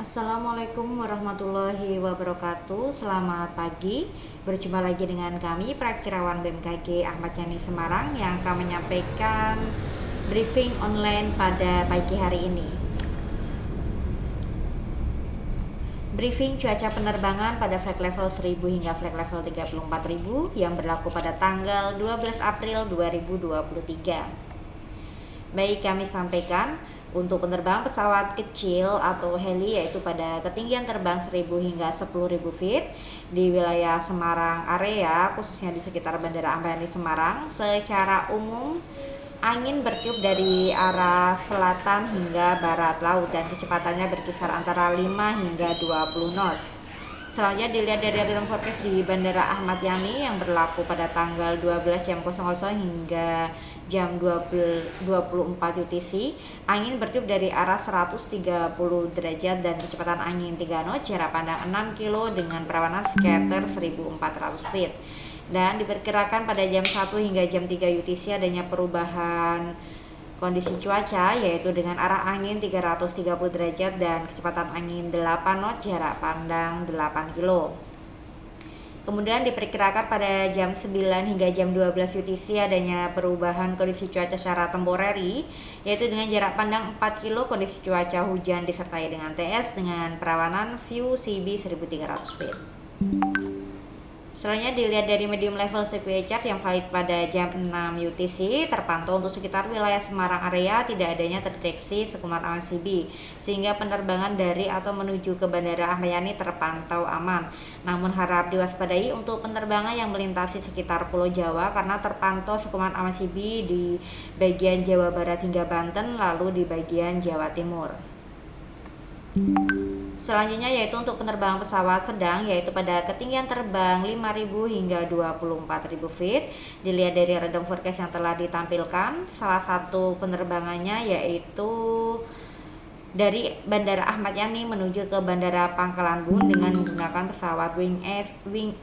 Assalamualaikum warahmatullahi wabarakatuh. Selamat pagi. Berjumpa lagi dengan kami Prakirawan BMKG Ahmad Yani Semarang yang akan menyampaikan briefing online pada pagi hari ini. Briefing cuaca penerbangan pada flight level 1000 hingga flight level 34.000 yang berlaku pada tanggal 12 April 2023. Baik, kami sampaikan untuk penerbangan pesawat kecil atau heli yaitu pada ketinggian terbang 1000 hingga 10.000 feet di wilayah Semarang area, khususnya di sekitar Bandara Ahmad Yani Semarang, secara umum angin bertiup dari arah selatan hingga barat laut dan kecepatannya berkisar antara 5 hingga 20 knot. Selanjutnya dilihat dari random forecast di Bandara Ahmad Yani yang berlaku pada tanggal 12 jam 00 hingga jam 24 UTC. Angin bertiup dari arah 130 derajat dan kecepatan angin 3 knot, jarak pandang 6 kilo dengan perawanan scatter 1400 feet. Dan diperkirakan pada jam 1 hingga jam 3 UTC adanya perubahan kondisi cuaca yaitu dengan arah angin 330 derajat dan kecepatan angin 8 knot, jarak pandang 8 kilo. Kemudian diperkirakan pada jam 9 hingga jam 12 UTC adanya perubahan kondisi cuaca secara temporary yaitu dengan jarak pandang 4 kilo, kondisi cuaca hujan disertai dengan TS dengan perawanan view CB 1300 feet. Selanjutnya dilihat dari medium level CPI chart yang valid pada jam 6 UTC, terpantau untuk sekitar wilayah Semarang area tidak adanya terdeteksi sekuman awan CB, sehingga penerbangan dari atau menuju ke Bandara Ahmad Yani terpantau aman. Namun harap diwaspadai untuk penerbangan yang melintasi sekitar Pulau Jawa karena terpantau sekuman awan CB di bagian Jawa Barat hingga Banten, lalu di bagian Jawa Timur. Selanjutnya yaitu untuk penerbangan pesawat sedang yaitu pada ketinggian terbang 5.000 hingga 24.000 feet. Dilihat dari radar forecast yang telah ditampilkan, salah satu penerbangannya yaitu dari Bandara Ahmad Yani menuju ke Bandara Pangkalan Bun dengan menggunakan pesawat Wing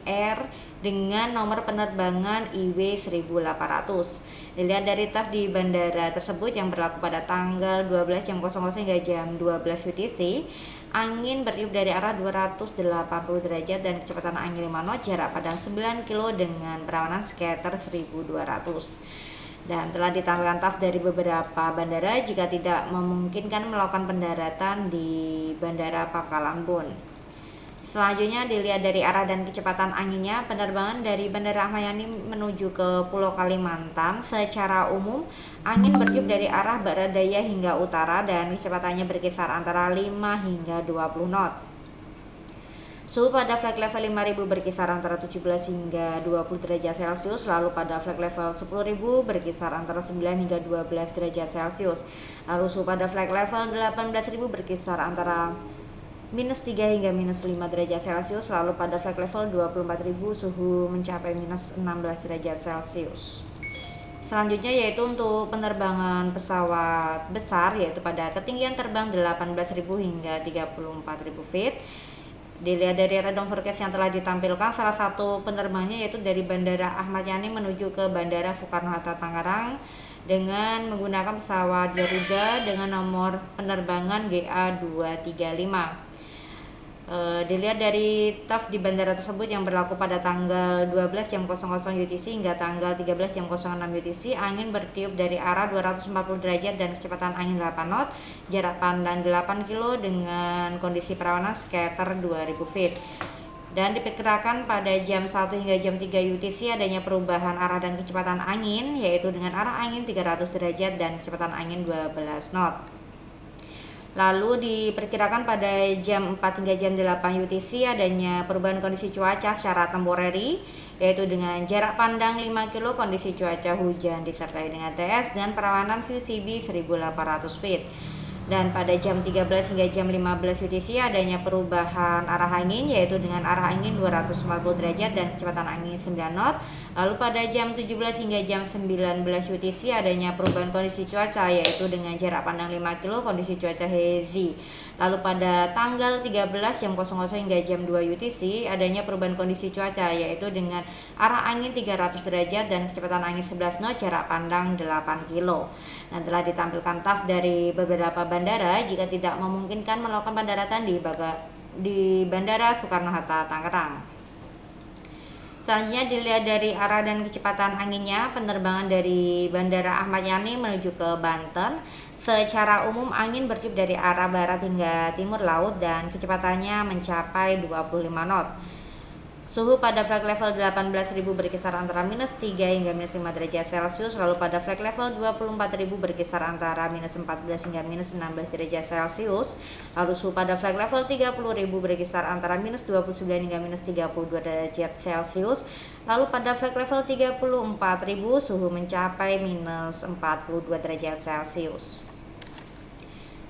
Air dengan nomor penerbangan IW 1800. Dilihat dari TAF di bandara tersebut yang berlaku pada tanggal 12 jam 00 hingga jam 12 UTC, angin bertiup dari arah 280 derajat dan kecepatan angin 5 knot, jarak pandang 9 kilo dengan perawanan scatter 1200. Dan telah ditampilkan TAF dari beberapa bandara jika tidak memungkinkan melakukan pendaratan di Bandara Pangkalan Bun. Selanjutnya dilihat dari arah dan kecepatan anginnya, penerbangan dari Bandara Ahmad Yani menuju ke Pulau Kalimantan secara umum angin bertiup dari arah barat daya hingga utara dan kecepatannya berkisar antara 5 hingga 20 knot. Suhu pada flight level 5000 berkisar antara 17 hingga 20 derajat Celcius, lalu pada flight level 10000 berkisar antara 9 hingga 12 derajat Celcius. Lalu suhu pada flight level 18000 berkisar antara -3 hingga -5 derajat Celcius, lalu pada flight level 24000 suhu mencapai -16 derajat Celcius. Selanjutnya yaitu untuk penerbangan pesawat besar yaitu pada ketinggian terbang 18.000 hingga 34.000 feet. Dilihat dari radar forecast yang telah ditampilkan, salah satu penerbangannya yaitu dari Bandara Ahmad Yani menuju ke Bandara Soekarno-Hatta Tangerang dengan menggunakan pesawat Garuda dengan nomor penerbangan GA235. Dilihat dari TAF di bandara tersebut yang berlaku pada tanggal 12 jam 00 UTC hingga tanggal 13 jam 06 UTC, angin bertiup dari arah 240 derajat dan kecepatan angin 8 knot, jarak pandang 8 kilo dengan kondisi perawanan scatter 2000 feet. Dan diperkirakan pada jam 1 hingga jam 3 UTC adanya perubahan arah dan kecepatan angin yaitu dengan arah angin 300 derajat dan kecepatan angin 12 knot. Lalu diperkirakan pada jam 4 hingga jam 8 UTC adanya perubahan kondisi cuaca secara temporary yaitu dengan jarak pandang 5 kilo, kondisi cuaca hujan disertai dengan TS dan perawanan view CB 1800 feet. Dan pada jam 13 hingga jam 15 UTC adanya perubahan arah angin yaitu dengan arah angin 240 derajat dan kecepatan angin 9 knot. Lalu pada jam 17 hingga jam 19 UTC adanya perubahan kondisi cuaca yaitu dengan jarak pandang 5 kilo, kondisi cuaca hazy. Lalu pada tanggal 13 jam 00 hingga jam 2 UTC adanya perubahan kondisi cuaca yaitu dengan arah angin 300 derajat dan kecepatan angin 11 knot, jarak pandang 8 kilo. Nah, telah ditampilkan TAF dari beberapa bandara jika tidak memungkinkan melakukan pendaratan di Bandara Soekarno-Hatta, Tangerang. Selanjutnya dilihat dari arah dan kecepatan anginnya, penerbangan dari Bandara Ahmad Yani menuju ke Banten. Secara umum angin bertiup dari arah barat hingga timur laut dan kecepatannya mencapai 25 knot. Suhu pada flight level 18.000 berkisar antara -3 hingga -5 derajat Celcius, lalu pada flight level 24.000 berkisar antara -14 hingga -16 derajat Celcius, lalu suhu pada flight level 30.000 berkisar antara -29 hingga -32 derajat Celcius, lalu pada flight level 34.000 suhu mencapai -42 derajat Celcius.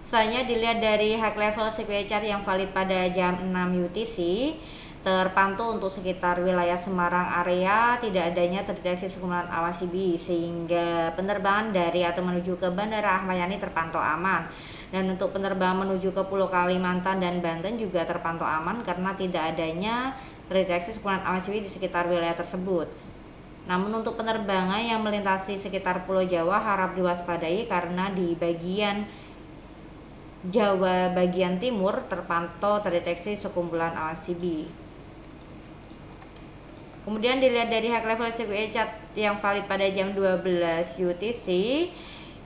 Selanjutnya dilihat dari high level sequence chart yang valid pada jam 6 UTC. Terpantau untuk sekitar wilayah Semarang area tidak adanya terdeteksi sekumpulan awan CB, sehingga penerbangan dari atau menuju ke Bandara Ahmad Yani terpantau aman. Dan untuk penerbangan menuju ke Pulau Kalimantan dan Banten juga terpantau aman karena tidak adanya terdeteksi sekumpulan awan CB di sekitar wilayah tersebut. Namun untuk penerbangan yang melintasi sekitar Pulau Jawa harap diwaspadai karena di bagian Jawa bagian timur terpantau terdeteksi sekumpulan awan CB. Kemudian dilihat dari high level sequence chart yang valid pada jam 12 UTC.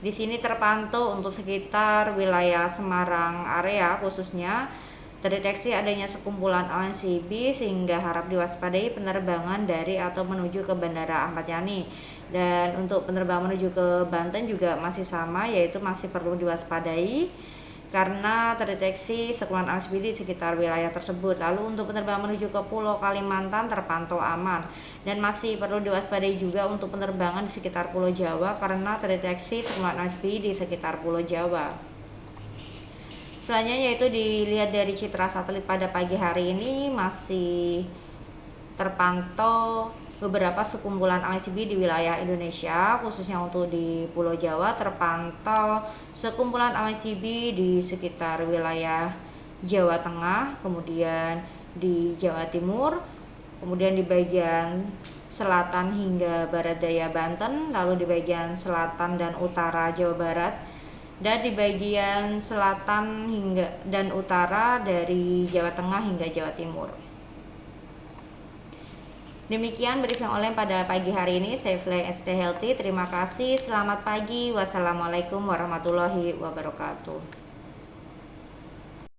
Di sini terpantau untuk sekitar wilayah Semarang area khususnya terdeteksi adanya sekumpulan awan CB, sehingga harap diwaspadai penerbangan dari atau menuju ke Bandara Ahmad Yani. Dan untuk penerbangan menuju ke Banten juga masih sama, yaitu masih perlu diwaspadai karena terdeteksi sekumpulan awan CB di sekitar wilayah tersebut. Lalu untuk penerbangan menuju ke Pulau Kalimantan terpantau aman, dan masih perlu diwaspadai juga untuk penerbangan di sekitar Pulau Jawa karena terdeteksi sekumpulan awan CB di sekitar Pulau Jawa. Selanjutnya yaitu dilihat dari citra satelit pada pagi hari ini, masih terpantau beberapa sekumpulan awan CB di wilayah Indonesia, khususnya untuk di Pulau Jawa terpantau sekumpulan awan CB di sekitar wilayah Jawa Tengah, kemudian di Jawa Timur, kemudian di bagian selatan hingga barat daya Banten, lalu di bagian selatan dan utara Jawa Barat, dan di bagian selatan hingga dan utara dari Jawa Tengah hingga Jawa Timur. Demikian briefing online pada pagi hari ini. Saya Fly ST Healthy. Terima kasih. Selamat pagi. Wassalamualaikum warahmatullahi wabarakatuh.